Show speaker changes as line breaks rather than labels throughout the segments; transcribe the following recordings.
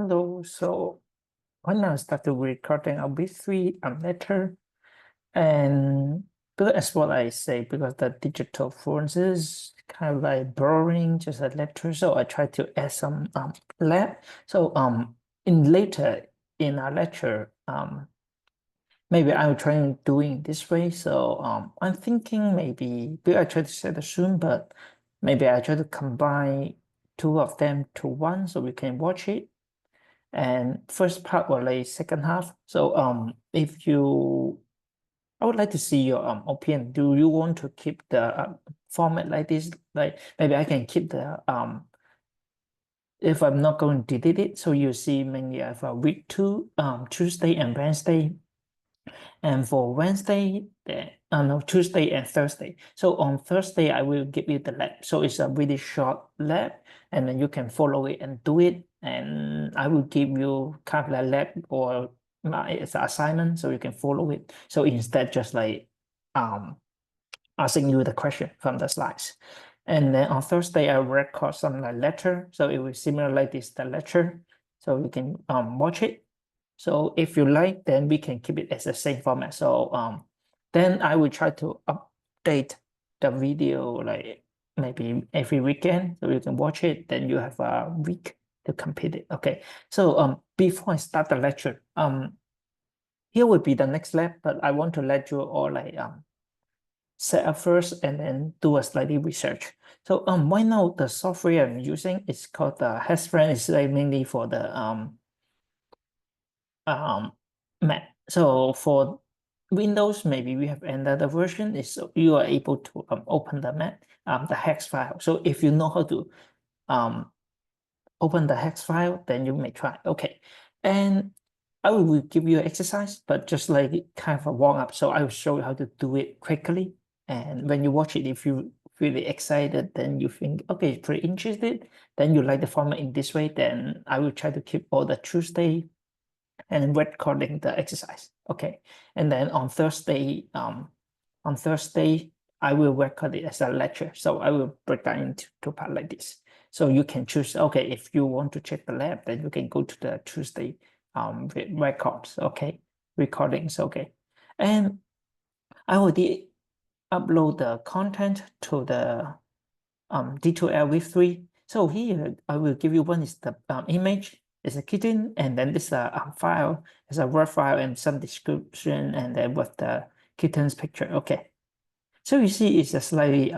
Hello. So when I started recording a V3 letter, and because as what I say, because the digital fonts is kind of like boring, just a letter. So I try to add some lab. So in later in our lecture, maybe I'll try doing this way. So I'm thinking maybe I try to set a Zoom, but maybe I try to combine two of them to one so we can watch it. And first part or like second half. So if you I would like to see your opinion. Do you want to keep the format like this? Like maybe I can keep the if I'm not going to delete it, so you see mainly have a week 2, Tuesday and Wednesday. And for Wednesday, no, Tuesday and Thursday. So on Thursday, I will give you the lab. So it's a really short lab, and then you can follow it and do it. And I will give you kind of a lab or it's an assignment, so you can follow it. So instead, just like asking you the question from the slides. And then on Thursday, I record some like lecture. So it will similar like this, the lecture. So you can watch it. So if you like, then we can keep it as the same format. So then I will try to update the video like maybe every weekend so you can watch it. Then you have a week to complete it. Okay. So before I start the lecture, here will be the next lab, but I want to let you all like set up first and then do a slightly research. So right now the software I'm using is called the Hasfriend. It's like mainly for the Mac. So for Windows, maybe we have another version is you are able to open the Mac, the hex file. So if you know how to open the hex file, then you may try. Okay. And I will give you an exercise, but just like kind of a warm up. So I will show you how to do it quickly. And when you watch it, if you really excited, then you think, okay, pretty interested, then you like the format in this way, then I will try to keep all the Tuesday and recording the exercise. Okay. And then on Thursday, I will record it as a lecture. So I will break down into two parts like this. So you can choose, okay, if you want to check the lab, then you can go to the Tuesday records, okay, recordings, okay. And I already upload the content to the D2L-V3. So here I will give you one is the image, is a kitten, and then this file is a Word file and some description, and then with the kitten's picture. Okay. So you see it's a slightly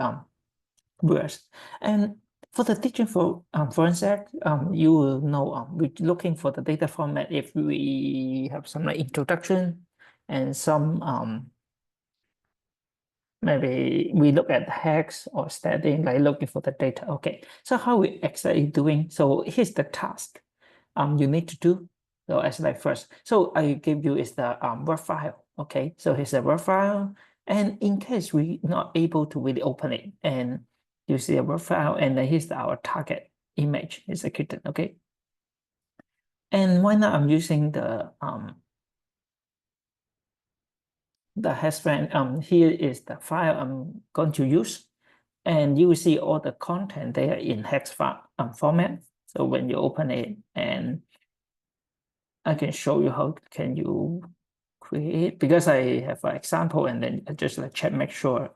worse. And for the teaching for forensic, you will know we're looking for the data format if we have some like introduction and some maybe we look at hex or static, like looking for the data. Okay, so how we actually doing? So here's the task you need to do. So as like first, so I give you is the Word file. Okay, so here's a Word file, and in case we not able to really open it, and you see a Word file, and then here's our target image executed. Okay, and why not I'm using the Hasfriend. Here is the file I'm going to use, and you will see all the content there in hex file format. So when you open it, and I can show you how can you create, because I have an example, and then I just like check, make sure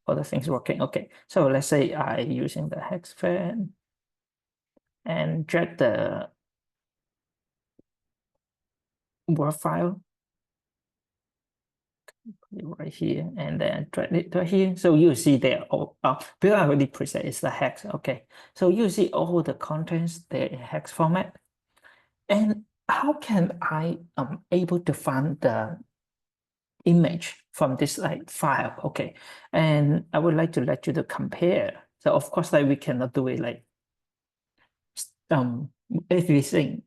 all the things working. Okay, so let's say I using the hex fan and drag the Word file right here, and then drag it right here. So you see there, because I already preset it's the hex. Okay, so you see all the contents there in hex format. And how can I able to find the image from this like file? Okay, and I would like to let you to compare. So of course, like we cannot do it like um everything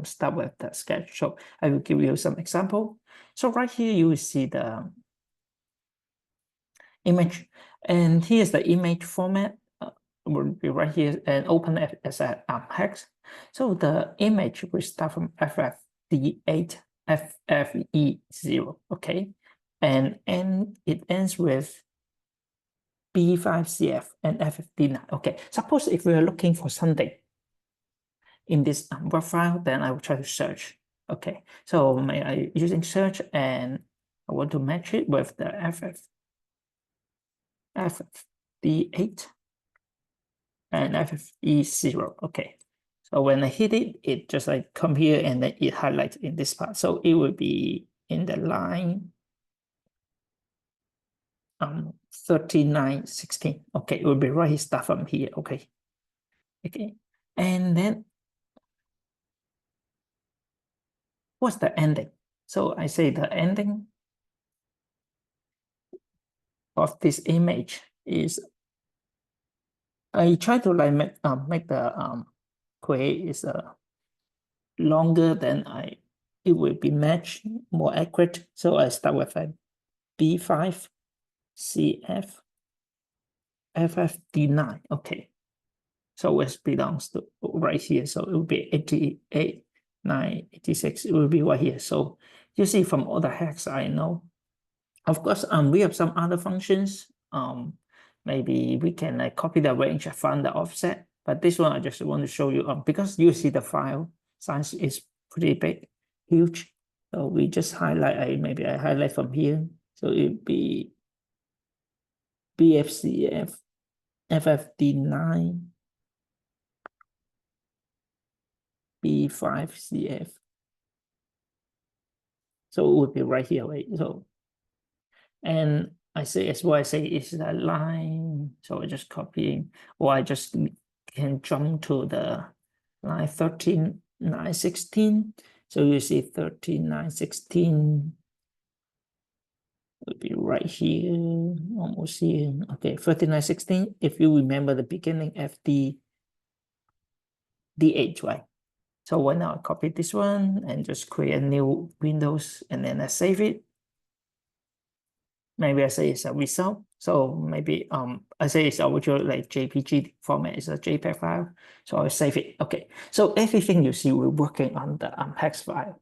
start with the sketch. So I will give you some example. So right here you will see the image, and here's the image format. Will be right here and open it as a hex. So the image will start from FFD8 FFE0, okay, and it ends with B5CF and FFD9. Okay, suppose if we are looking for something, in this web file, then I will try to search. Okay, so I using search, and I want to match it with the FFD8 and FFE0. Okay, so when I hit it, it just like come here and then it highlights in this part. So it will be in the line 3916. Okay, it will be right here, start from here. Okay. Okay. And then what's the ending? So I say the ending of this image is I try to like make the query is longer than it will be matched more accurate. So I start with a B5 CF FFD9. Okay. So it belongs to right here. So it will be 88, 986. It will be right here. So you see from all the hacks I know. Of course, we have some other functions. Maybe we can like copy the range and find the offset. But this one I just want to show you because you see the file size is pretty big, huge. So we just highlight. Maybe I highlight from here. So it'd be BFCF FFD9 B5CF. So it would be right here, right? So, and I say as well, I say is the line. So I just copying, or I just can jump to the line 13916. So you see 13916 would be right here, almost here. Okay, 13916. If you remember the beginning, FD DH, right? So why not copy this one and just create a new Windows and then I save it. Maybe I say it's a result. So maybe I say it's original like JPG format is a JPEG file. So I'll save it. Okay. So everything you see, we're working on the hex file,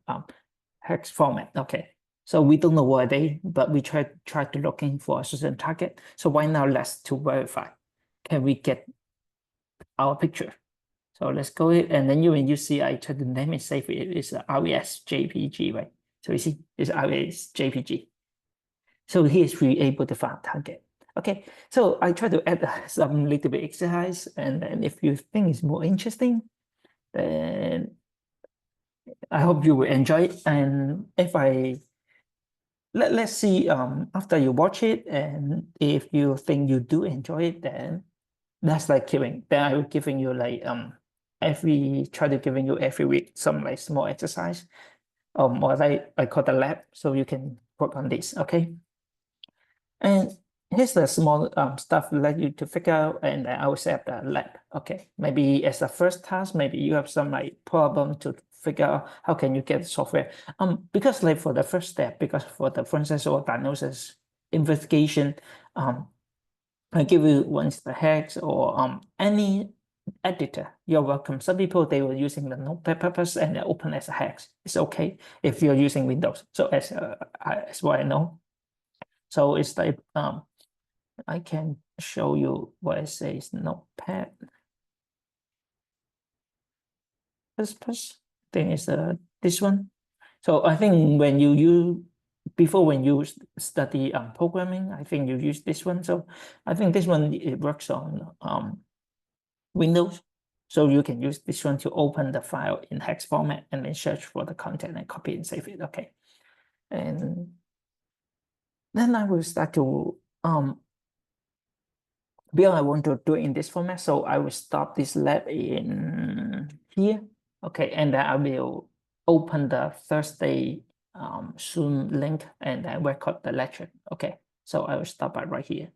hex format. Okay. So we don't know what they, but we try to looking for a certain target. So why now let's to verify. Can we get our picture? So let's go ahead, and then when you see I try to name it, save it, it's a RES JPG, right? So you see it's RES JPG. So here's we able to find target. Okay, so I try to add some little bit exercise, and then if you think it's more interesting, then I hope you will enjoy it. And if let's see after you watch it, and if you think you do enjoy it, then that's like giving. Then I will giving you like try to giving you every week some like small exercise, what I call the lab, so you can work on this. Okay. And here's the small stuff let you to figure out, and I will set the lab. Okay, maybe as a first task, maybe you have some like problem to figure out how can you get the software. Because like for the first step, because for the for instance or diagnosis investigation, I give you once the hex or any editor. You're welcome. Some people they were using the Notepad purpose and they open as a hex. It's okay if you're using Windows. So as what I know. So it's like I can show you what it says Notepad. Plus thing is this one. So I think when when you study programming, I think you use this one. So I think this one it works on Windows. So you can use this one to open the file in hex format and then search for the content and copy and save it. Okay. And then I will start to because I want to do it in this format, so I will stop this lab in here. Okay, and then I will open the Thursday Zoom link and then record the lecture. Okay, so I will stop by right here.